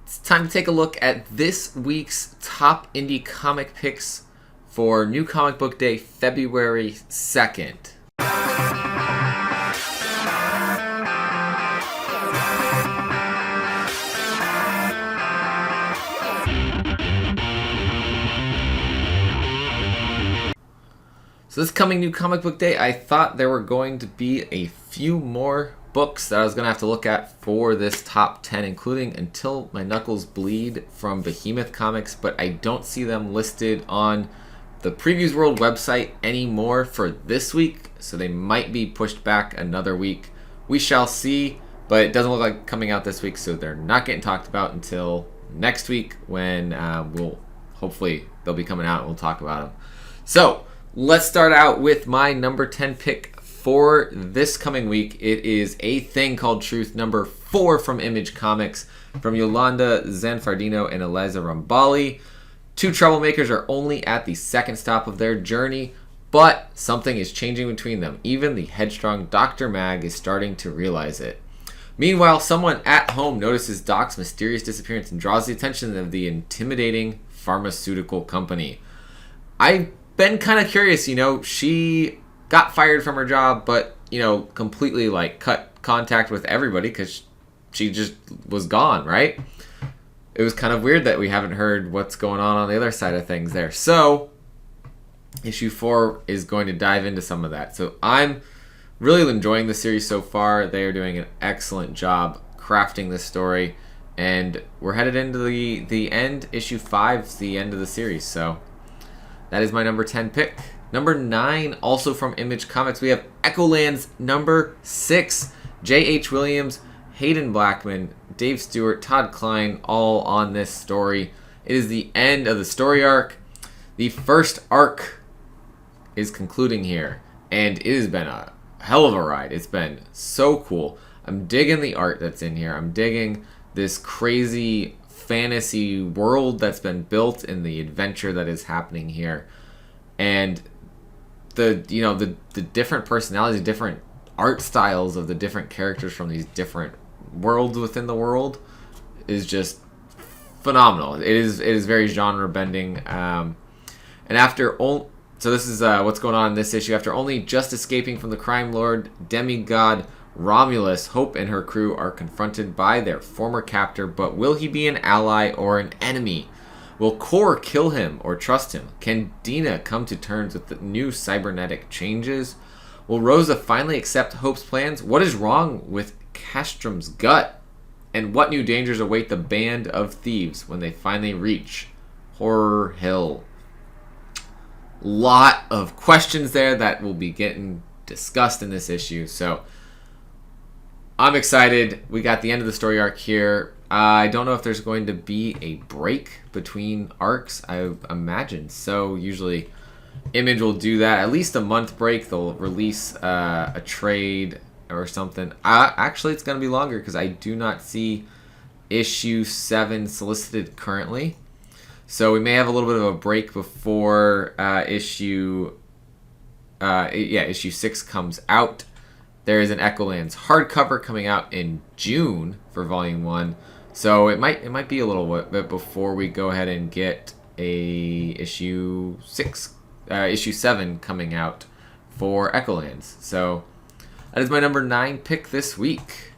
It's time to take a look at this week's top indie comic picks for New Comic Book Day, February 2nd. So this coming New Comic Book Day, I thought there were going to be a few more books that I was going to have to look at for this top 10, including Until My Knuckles Bleed from Behemoth Comics, but I don't see them listed on the Previews World website anymore for this week, so they might be pushed back another week. We shall see, but it doesn't look like coming out this week, so they're not getting talked about until next week when hopefully they'll be coming out and we'll talk about them. So let's start out with my number 10 pick for this coming week. It is A Thing Called Truth, number 4 from Image Comics, from Yolanda Zanfardino and Eliza Rambali. Two troublemakers are only at the second stop of their journey, but something is changing between them. Even the headstrong Dr. Mag is starting to realize it. Meanwhile, someone at home notices Doc's mysterious disappearance and draws the attention of the intimidating pharmaceutical company. I've been kind of curious, she got fired from her job, but, completely, cut contact with everybody because she just was gone, right? It was kind of weird that we haven't heard what's going on the other side of things there. So, issue 4 is going to dive into some of that. So, I'm really enjoying the series so far. They are doing an excellent job crafting this story, and we're headed into the end. Issue 5 is the end of the series, so that is my number 10 pick. Number 9, also from Image Comics, we have Echoland's number 6. J.H. Williams, Hayden Blackman, Dave Stewart, Todd Klein, all on this story. It is the end of the story arc. The first arc is concluding here, and it has been a hell of a ride. It's been so cool. I'm digging the art that's in here. I'm digging this crazy fantasy world that's been built in the adventure that is happening here, and the different personalities, different art styles of the different characters from these different worlds within the world is just phenomenal. It is very genre bending, and so this is what's going on in this issue. After only just escaping from the crime lord demigod Romulus, Hope and her crew are confronted by their former captor, but will he be an ally or an enemy? Will Kor kill him or trust him? Can Dina come to terms with the new cybernetic changes? Will Rosa finally accept Hope's plans? What is wrong with Castrom's gut? And what new dangers await the band of thieves when they finally reach Horror Hill? Lot of questions there that will be getting discussed in this issue, so I'm excited. We got the end of the story arc here. I don't know if there's going to be a break between arcs. I imagine so. Usually Image will do that. At least a month break. They'll release a trade or something. Actually, it's going to be longer because I do not see issue 7 solicited currently. So we may have a little bit of a break before issue 6 comes out. There is an Echolands hardcover coming out in June for Volume 1. So it might be a little bit before we go ahead and get a issue 7 coming out for Echolands. So that is my number 9 pick this week.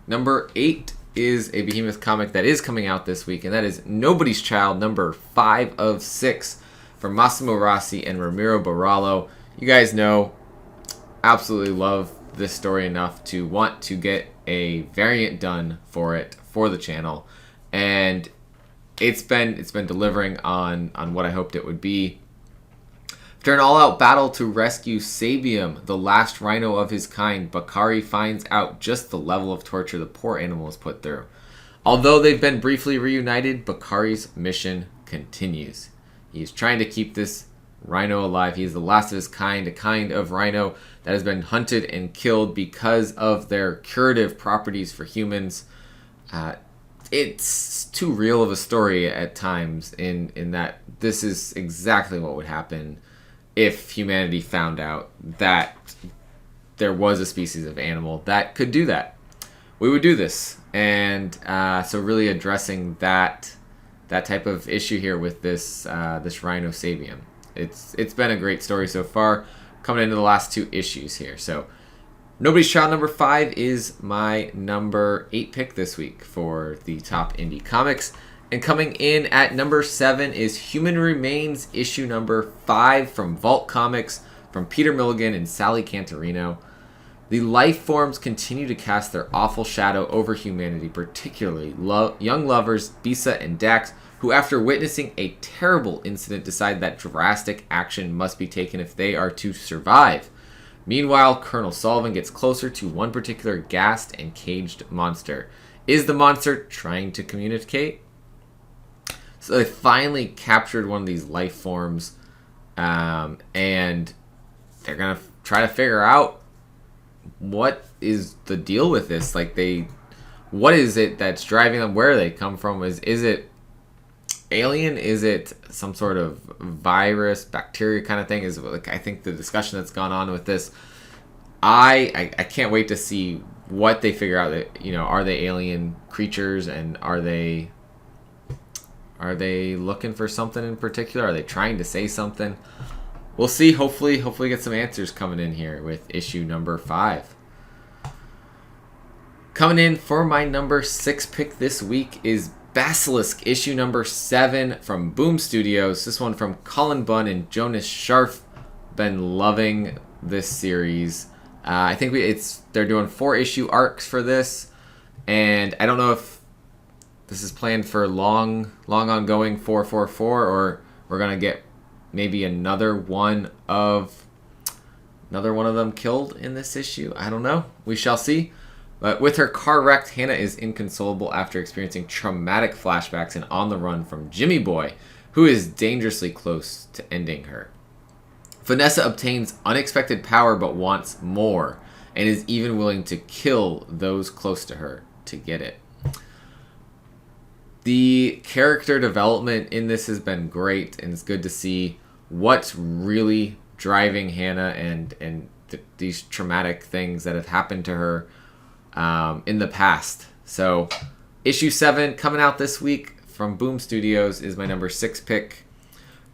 Number 8 is a Behemoth comic that is coming out this week, and that is Nobody's Child, number 5 of 6 from Massimo Rossi and Ramiro Barallo. You guys know, absolutely love this story enough to want to get a variant done for it for the channel, and it's been delivering on what I hoped it would be. After an all-out battle to rescue Sabium, the last rhino of his kind, Bakari finds out just the level of torture the poor animal is put through. Although they've been briefly reunited, Bakari's mission continues. He is trying to keep this rhino alive. He is the last of his kind, a kind of rhino that has been hunted and killed because of their curative properties for humans. It's too real of a story at times in that this is exactly what would happen if humanity found out that there was a species of animal that could do that. We would do this. And so really addressing that type of issue here with this Rhino Sabian. It's been a great story so far, coming into the last 2 issues here. So Nobody's Child number 5 is my number 8 pick this week for the top indie comics. And coming in at number 7 is Human Remains issue number 5 from Vault Comics from Peter Milligan and Sally Cantorino. The life forms continue to cast their awful shadow over humanity, particularly young lovers Bisa and Dax, who after witnessing a terrible incident decide that drastic action must be taken if they are to survive. Meanwhile, Colonel Sullivan gets closer to one particular gassed and caged monster. Is the monster trying to communicate? So they finally captured one of these life forms, and they're going to try to figure out what is the deal with this. What is it that's driving them? Where do they come from? Is it alien? Is it some sort of virus, bacteria kind of thing? Is I think the discussion that's gone on with this, I can't wait to see what they figure out. That are they alien creatures, and are they looking for something in particular? Are they trying to say something? We'll see. Hopefully get some answers coming in here with issue number 5. Coming in for my number 6 pick this week is BASILISK issue number 7 from Boom Studios. This one from Colin Bunn and Jonas Scharf. Been loving this series. I think they're doing 4 issue arcs for this, and I don't know if this is planned for long ongoing 444, or we're gonna get maybe another one of them killed in this issue. I don't know. We shall see. But with her car wrecked, Hannah is inconsolable after experiencing traumatic flashbacks and on the run from Jimmy Boy, who is dangerously close to ending her. Vanessa obtains unexpected power but wants more, and is even willing to kill those close to her to get it. The character development in this has been great, and it's good to see what's really driving Hannah and these traumatic things that have happened to her in the past. So issue 7 coming out this week from Boom Studios is my number 6 pick.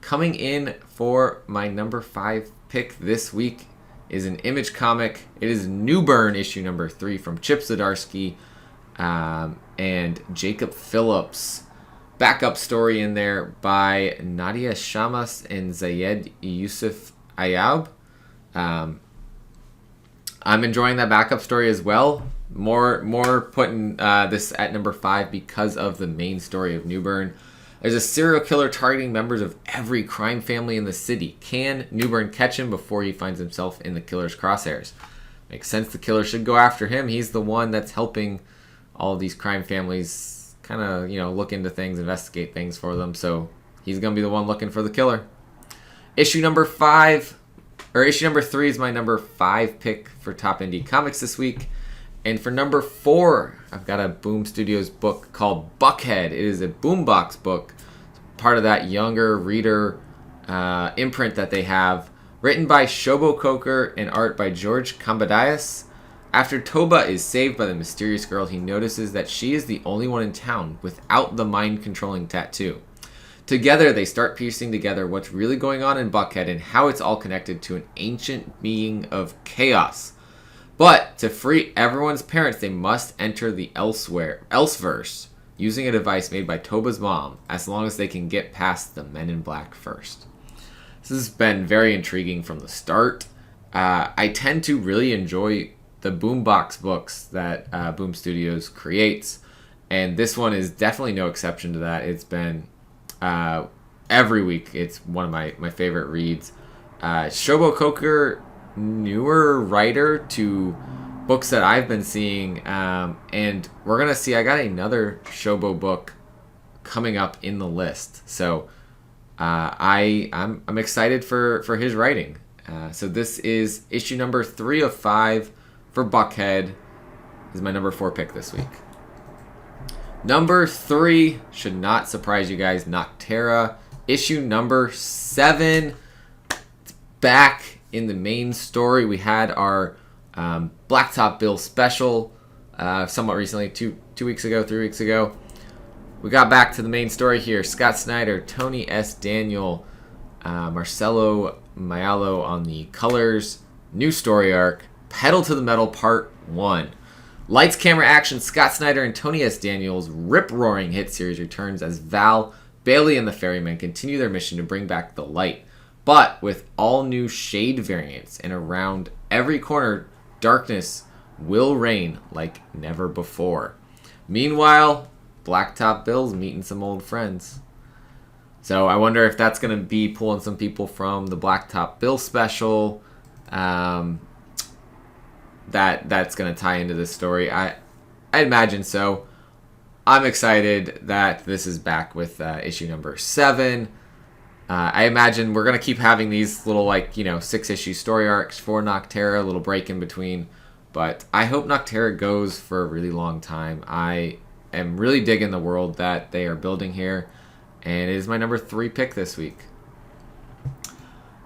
Coming in for my number 5 pick this week is an Image comic. It is New Burn issue number 3 from Chip Zdarsky and Jacob Phillips. Backup story in there by Nadia Shamas and Zayed Yusuf Ayab. I'm enjoying that backup story as well. More putting this at number 5 because of the main story of Newburn. There's a serial killer targeting members of every crime family in the city. Can Newburn catch him before he finds himself in the killer's crosshairs? Makes sense the killer should go after him. He's the one that's helping all of these crime families kind of, look into things, investigate things for them. So he's going to be the one looking for the killer. Issue number 3 is my number 5 pick for Top Indie Comics this week. And for number 4, I've got a Boom Studios book called Buckhead. It is a boombox book, part of that younger reader imprint that they have. Written by Shobo Coker and art by George Kambadias. After Toba is saved by the mysterious girl, he notices that she is the only one in town without the mind-controlling tattoo. Together, they start piecing together what's really going on in Buckhead and how it's all connected to an ancient being of chaos. But to free everyone's parents, they must enter the Elseverse using a device made by Toba's mom, as long as they can get past the Men in Black first. This has been very intriguing from the start. I tend to really enjoy the boombox books that Boom Studios creates, and this one is definitely no exception to that. It's been every week. It's one of my favorite reads. Shobo Coker, newer writer to books that I've been seeing, and we're gonna see. I got another Shobo book coming up in the list, so I'm excited for his writing. So this is issue number 3 of 5 for Buckhead. This is my number 4 pick this week. Number 3 should not surprise you guys. Noctera issue number 7. It's back in the main story. We had our Blacktop Bill special somewhat recently, two 2 weeks ago, 3 weeks ago. We got back to the main story here. Scott Snyder, Tony S. Daniel, Marcelo Maiolo on the colors. New story arc, Pedal to the Metal Part 1. Lights, camera, action, Scott Snyder and Tony S. Daniel's rip-roaring hit series returns as Val, Bailey, and the Ferryman continue their mission to bring back the light. But with all new shade variants and around every corner, darkness will reign like never before. Meanwhile, Blacktop Bill's meeting some old friends. So I wonder if that's going to be pulling some people from the Blacktop Bill special. That's going to tie into this story. I imagine so. I'm excited that this is back with issue number 7. I imagine we're going to keep having these little 6-issue story arcs for Nocterra, a little break in between. But I hope Nocterra goes for a really long time. I am really digging the world that they are building here. And it is my number 3 pick this week.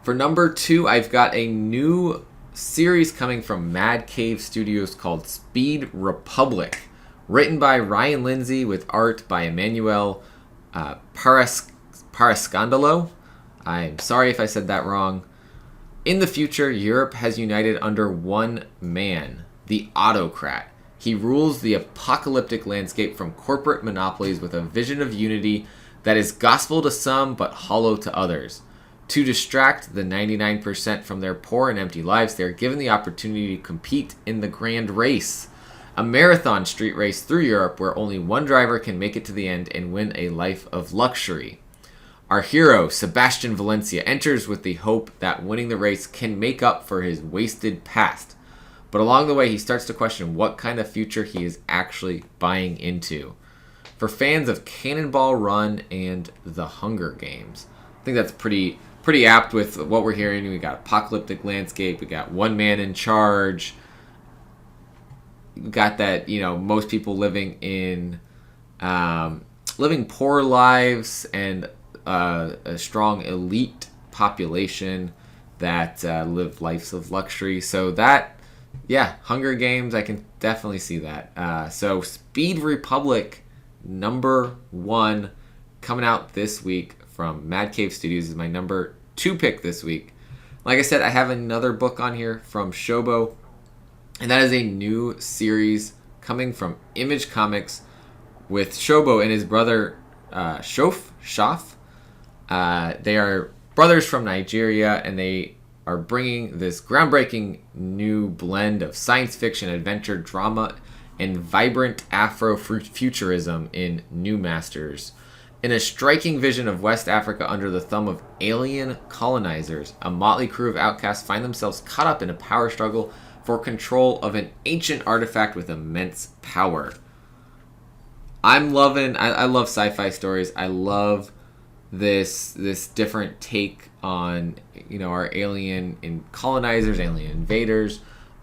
For number 2, I've got a new series coming from Mad Cave Studios called Speed Republic. Written by Ryan Lindsay with art by Emmanuel Parascandalo. I'm sorry if I said that wrong. In the future, Europe has united under one man, the Autocrat. He rules the apocalyptic landscape from corporate monopolies with a vision of unity that is gospel to some but hollow to others. To distract the 99% from their poor and empty lives, they are given the opportunity to compete in the Grand Race, a marathon street race through Europe where only one driver can make it to the end and win a life of luxury. Our hero, Sebastian Valencia, enters with the hope that winning the race can make up for his wasted past. But along the way, he starts to question what kind of future he is actually buying into. For fans of Cannonball Run and The Hunger Games, I think that's pretty apt with what we're hearing. We got apocalyptic landscape, we got one man in charge. We got that, most people living in living poor lives and a strong elite population that live lives of luxury. So that, Hunger Games, I can definitely see that. So Speed Republic number 1 coming out this week from Mad Cave Studios is my number 2 pick this week. Like I said, I have another book on here from Shobo, and that is a new series coming from Image Comics with Shobo and his brother Shaf. They are brothers from Nigeria, and they are bringing this groundbreaking new blend of science fiction, adventure, drama, and vibrant Afrofuturism in New Masters. In a striking vision of West Africa under the thumb of alien colonizers, a motley crew of outcasts find themselves caught up in a power struggle for control of an ancient artifact with immense power. I love sci-fi stories. I love this different take on, our alien colonizers, alien invaders.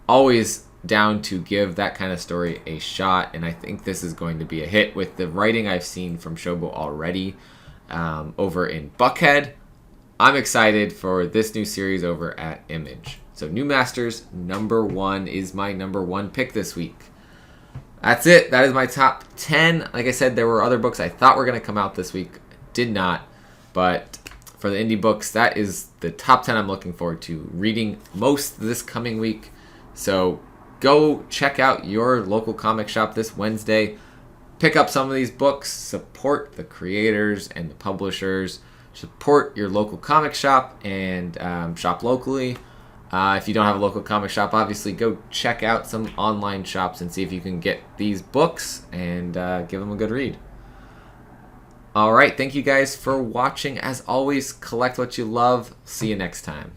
Always down to give that kind of story a shot, and I think this is going to be a hit with the writing I've seen from Shobo already over in Buckhead. I'm excited for this new series over at Image. So New Masters number 1 is my number 1 pick this week. That's it. That is my top 10. Like I said, there were other books I thought were going to come out this week. Did not. But for the indie books, that is the top 10 I'm looking forward to reading most this coming week. So go check out your local comic shop this Wednesday. Pick up some of these books. Support the creators and the publishers. Support your local comic shop and shop locally. If you don't have a local comic shop, obviously go check out some online shops and see if you can get these books and give them a good read. All right, thank you guys for watching. As always, collect what you love. See you next time.